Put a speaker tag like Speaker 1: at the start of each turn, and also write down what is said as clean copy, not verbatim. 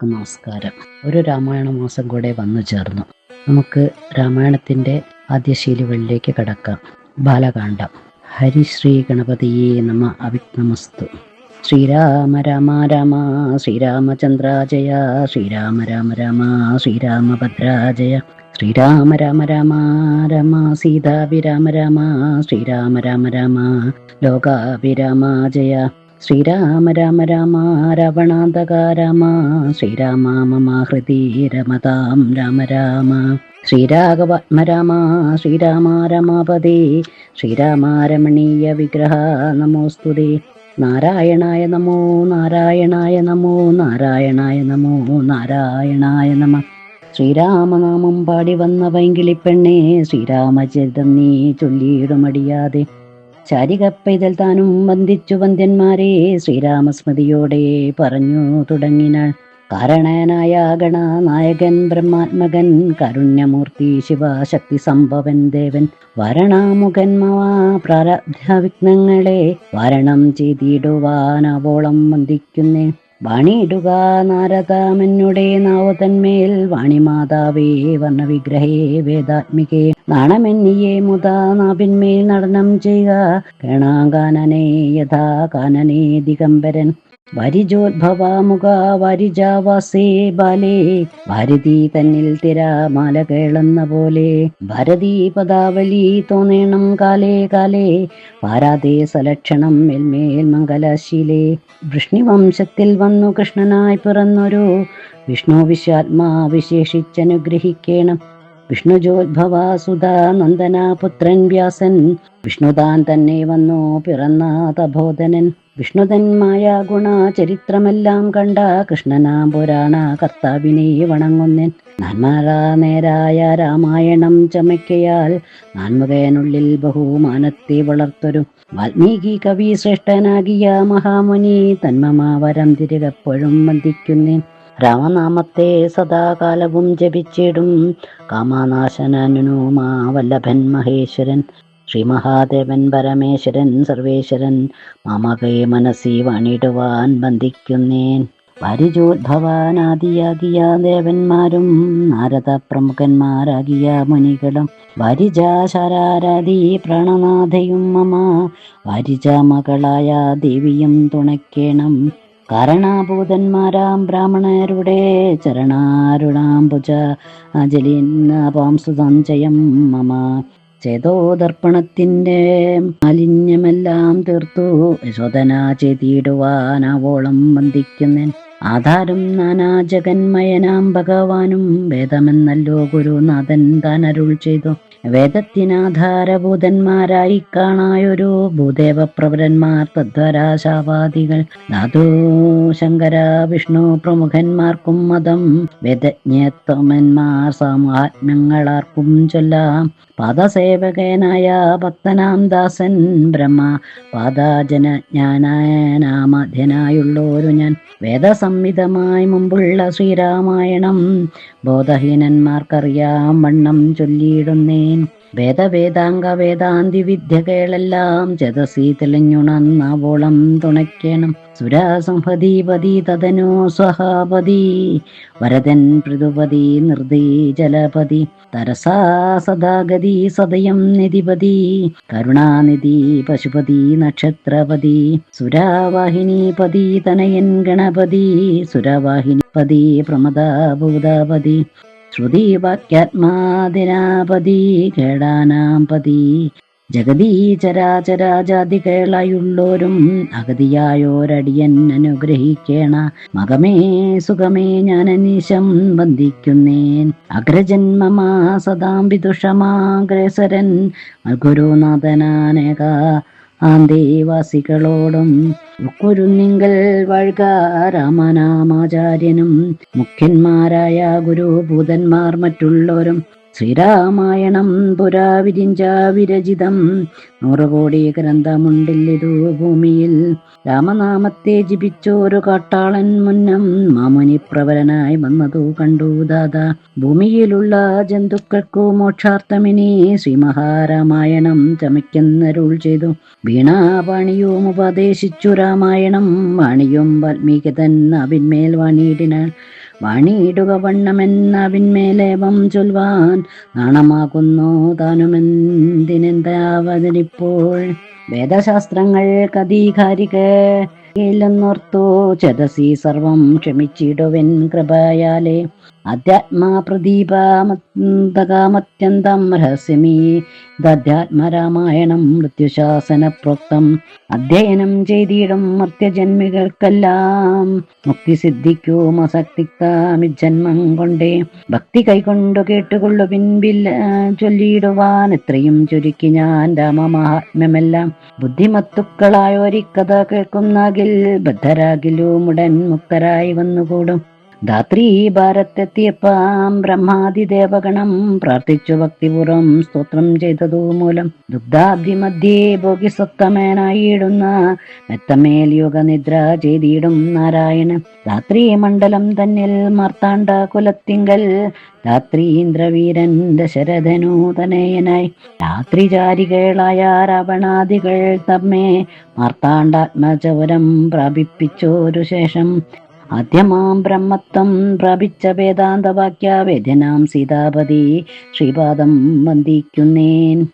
Speaker 1: എല്ലാവർക്കും നമസ്കാരം. ഒരു രാമായണ മാസം കൂടെ വന്നു ചേർന്നു. നമുക്ക് രാമായണത്തിന്റെ ആദ്യ ശീലുകളിലേക്ക് കടക്കാം. ബാലകാണ്ഡം. ഹരിശ്രീ ഗണപതിയേ നമ. അവിഘ്നമസ്തു. ശ്രീരാമ രാമ രാമ ശ്രീരാമചന്ദ്ര ജയ. ശ്രീരാമ രാമ രാമ ശ്രീരാമഭദ്രാജയ. ശ്രീരാമ രാമ രാമ രാമ സീതാഭിരാമ രാമ. ശ്രീരാമ രാമ രാമ ലോകാഭിരാമ ജയ. ശ്രീരാമ രാമ രാമ രാവണാന്തക രാമ. ശ്രീരാമ മമ ഹൃദി രമതാം രാമ രാമ. ശ്രീരാഘവാത്മ രാമ ശ്രീരാമ രമാപതി. ശ്രീരാമ രമണീയ വിഗ്രഹ നമോസ്തുതേ. നാരായണായ നമോ നാരായണായ നമോ നാരായണായ നമോ നാരായണായ നമ. ശ്രീരാമനാമം പാടി വന്ന പൈങ്കിളിപ്പെണ്ണേ, ശ്രീരാമചരിതം നീ ചൊല്ലിയിടുമടിയാതെ. ചാരികപ്പൈതൽ താനും വന്ദിച്ചു വന്ദ്യന്മാരെ, ശ്രീരാമസ്മൃതിയോടെ പറഞ്ഞു തുടങ്ങിനാൾ. കാരണനായ ഗണനായകൻ ബ്രഹ്മാത്മകൻ, കാരുണ്യമൂർത്തി ശിവശക്തി സംഭവൻ ദേവൻ. വരണാമുഖൻ മവാ പ്രാരബ്ധ വിഘ്നങ്ങളെ വാരണം ചെയ്തിടുവാനാവോളം വന്ദിക്കുന്നേ. വാണിയിടുക നാരദമെന്നുടെ നാവതന്മേൽ, വാണിമാതാവേ വർണ്ണവിഗ്രഹേ വേദാത്മികേ. നാണമെന്നിയെ മുതാ നാവിന്മേൽ നടനം ചെയ്യുക, കേണാകാനനേ യഥാ കാനനേ ദിഗംബരൻ. വരിജോദ്ഭവാമുഖ വാരിജാവാസേ ബാലേ, ഭാരതി തന്നിൽ തിരമാല കേളുന്ന പോലെ. ഭാരതീ പദാവലി തോന്നേണം കാലേ കാലേ, പാരാതെ സലക്ഷണം മേൽമേൽ മംഗലശീലേ. വൃഷ്ണിവംശത്തിൽ വന്നു കൃഷ്ണനായി പിറന്നൊരു വിഷ്ണു വിശ്വാത്മാ വിശേഷിച്ചനുഗ്രഹിക്കേണം. വിഷ്ണുജോദ്ഭവ സുധാ നന്ദന പുത്രൻ വ്യാസൻ, വിഷ്ണുതാൻ തന്നെ വന്നു പിറന്ന തപോധനൻ. വിഷ്ണുതന്മായ ഗുണ ചരിത്രമെല്ലാം കണ്ട കൃഷ്ണനാം പുരാണ കർത്താവിനെ വണങ്ങുന്നൻ. നാന്മാരാ നേരായ രാമായണം ചമയ്ക്കയാൽ, നാൻമുഖേനുള്ളിൽ ബഹുമാനത്തെ വളർത്തൊരു വാൽമീകി കവി ശ്രേഷ്ഠനാകിയ മഹാമുനി, തന്മമാവരം തിരികെപ്പോഴും വന്ദിക്കുന്നേൻ. രാമനാമത്തെ സദാകാലവും ജപിച്ചിടും കാമനാശനനുമാ വല്ലഭൻ മഹേശ്വരൻ. ശ്രീ മഹാദേവൻ പരമേശ്വരൻ സർവേശ്വരൻ, മാമകേ മനസ്സി വാണിടുവാൻ ബന്ധിക്കുന്നേൻ. വാരിജോദ്ഭവാനാദിയാകിയ ദേവന്മാരും നാരദ പ്രമുഖന്മാരാകിയ മുനികളും, വാരിജാശാരാരാധി പ്രാണനാഥയും മമ വാരിജ മകളായ ദേവിയും തുണയ്ക്കേണം. കാരണഭൂതന്മാരാം ബ്രാഹ്മണരുടെ ചരണാരുണാംബുജ അജലിന്നാപാംസു സഞ്ചയം മമ. ചേതോദർപ്പണത്തിന്റെ മാലിന്യമെല്ലാം തീർത്തു യശോധന ചെയ്തിടുവാനാവോളം വന്ദിക്കുന്നൻ. ആധാരം നാനാ ജഗന്മയനാം ഭഗവാനും, വേദമെന്നല്ലോ ഗുരുനാഥൻ താൻ അരുൾ ചെയ്തു. വേദത്തിനാധാരഭൂതന്മാരായി കാണായൊരു ഭൂദേവപ്രവരന്മാർ തദ്വരാശാവാദികൾ. ധാതു ശങ്കര വിഷ്ണു പ്രമുഖന്മാർക്കും മതം, വേദജ്ഞത്വമന്മാർ സാമാത്മ്യങ്ങളാർക്കും ചൊല്ലാം. പാദസേവകനായ ഭക്തനാം ദാസൻ ബ്രഹ്മ പാദജനജ്ഞാനായനാമധ്യനായുള്ളോരു ഞാൻ. വേദസംഹിതമായി മുമ്പുള്ള ശ്രീരാമായണം ബോധഹീനന്മാർക്കറിയാം വണ്ണം ചൊല്ലിയിടുന്നേൻ. വേദവേദാംഗ വേദാന്തി വിദ്യകളെല്ലാം ചേതസി തെളിഞ്ഞുണർന്നാവോളം തുണയ്ക്കണം. സുരാസംഹതീപതി തദനു സ്വഹാപതി, വരദൻ പൃഥുപതി നിർദീ ജലപതി. തരസാ സദാഗതി സദയം നിധിപതി, കരുണാനിധി പശുപതി നക്ഷത്രപതി. സുരാവാഹിനിപതി തനയൻ ഗണപതി, സുരവാഹിനിപതി പ്രമദഭൂതപതി. ശ്രുതി വാക്യാത്മാദിനാപതി കേടാനാംപതി. ജഗതീ ചരാചരാജാതികളായുള്ളോരും അഗതിയായോരടിയൻ അനുഗ്രഹിക്കേണ. മകമേ സുഖമേ ഞാനനീശം വന്ദിക്കുന്നേൻ. അഗ്രജന്മമാ സദാം വിദുഷമാഗ്രേസരൻ, ഗുരുനാഥനാനേക ആന്തേവാസികളോടും. ഉക്കുരുന്നിങ്കൽ വഴുക രാമനാമാചാര്യനും, മുഖ്യന്മാരായ ഗുരുഭൂതന്മാർ മറ്റുള്ളവരും. ശ്രീരാമായണം പുരാ വിരിഞ്ച വിരചിതം, 100 കോടി ഗ്രന്ഥമുണ്ടില്ലിതു ഭൂമിയിൽ. രാമനാമത്തെ ജപിച്ചോരു കാട്ടാളൻ മുന്നം, മാമുനി പ്രവരനായി വന്നതു കണ്ടു ദാദാ. ഭൂമിയിലുള്ള ജന്തുക്കൾക്കു മോക്ഷാർത്ഥമിനി ശ്രീമഹാരാമായണം ചമയ്ക്കുന്നരുൾ ചെയ്തു. വീണാപാണിയും ഉപദേശിച്ചു രാമായണം, വാണിയും വാൽമീകിതൻ അവിന്മേൽ വാണിയിടിനാൾ. വാണിയിടുക വണ്ണമെന്നവിന്മേലേവം ചൊൽവാൻ നാണമാകുന്നു താനുമെന്തിനെന്താവതരിപ്പോൾ. വേദശാസ്ത്രങ്ങൾ കദീകാരികയില്ലെന്നോർത്തു ചേതസി സർവം ക്ഷമിച്ചിടുവൻ കൃപയാലേ. അധ്യാത്മാ പ്രദീപമത്യന്തം രഹസ്യമീ ദധ്യാത്മരാമായണം മൃത്യുശാസന പ്രോക്തം. അധ്യയനം ചെയ്തിടും മർത്യജന്മികൾക്കെല്ലാം മുക്തി സിദ്ധിക്കും അസക്തിക്കാമിജന്മം കൊണ്ടേ. ഭക്തി കൈകൊണ്ടു കേട്ടുകൊള്ളു പിൻപിൽ ചൊല്ലിയിടുവാൻ എത്രയും ചുരുക്കി ഞാൻ രാമമഹാത്മ്യമെല്ലാം. ബുദ്ധിമത്തുക്കളായോരിക്കഥ കേൾക്കുന്നാകിൽ ബദ്ധരാകിലും ഉടൻ മുക്തരായി വന്നുകൂടും. ധാത്രീ ഭാരത്തെത്തിയപ്പാം ബ്രഹ്മാതിദേവഗണം പ്രാർത്ഥിച്ചു ഭക്തിപൂർവം സ്തോത്രം ചെയ്തതു മൂലം. ദുഗ്ധാബ്ദി മധ്യേ ഭോഗിസത്തമേനായിടുന്ന മെത്തമേൽ യോഗനിദ്ര ചെയ്തിടും നാരായണൻ. ധാത്രീ മണ്ഡലം തന്നിൽ മാർത്താണ്ഡ കുലത്തിങ്കൽ ധാത്രീന്ദ്രവീരൻ ദശരഥനു തനയനായി. രാത്രിചാരികളായ രാവണാദികൾ തമ്മേ മാർത്താണ്ഡാത്മചവരം പ്രാപിപ്പിച്ചോരു ശേഷം ആദ്യമാം ബ്രഹ്മത്വം പ്രാപിച്ച വേദാന്തവാക്യ വേദ്യനാം സീതാപതി ശ്രീപാദം വന്ദിക്കുന്നേൻ.